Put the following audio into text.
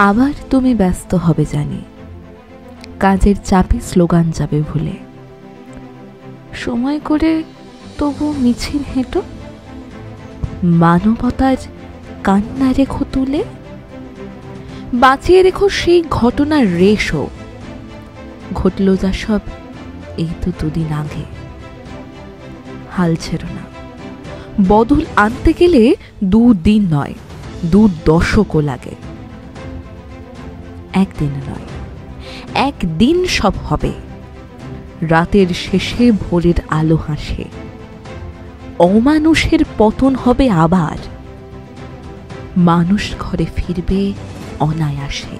আবার তুমি ব্যস্ত হবে জানি, কাজের চাপে স্লোগান যাবে ভুলে। সময় করে তবু মিছিল হেঁটো, মানবতার কান্না রেখো তুলে। বাঁচিয়ে রেখো সেই ঘটনার রেশও, ঘটল যা সব এই তো দুদিন আগে। হাল ছেড়ো না, বদল আনতে গেলে 2 দিন নয় 2 দশকও লাগে। একদিন নয়, একদিন সব হবে। রাতের শেষে ভোরের আলো হাসে, অমানুষের পতন হবে আবার, মানুষ ঘরে ফিরবে অনায়াসে।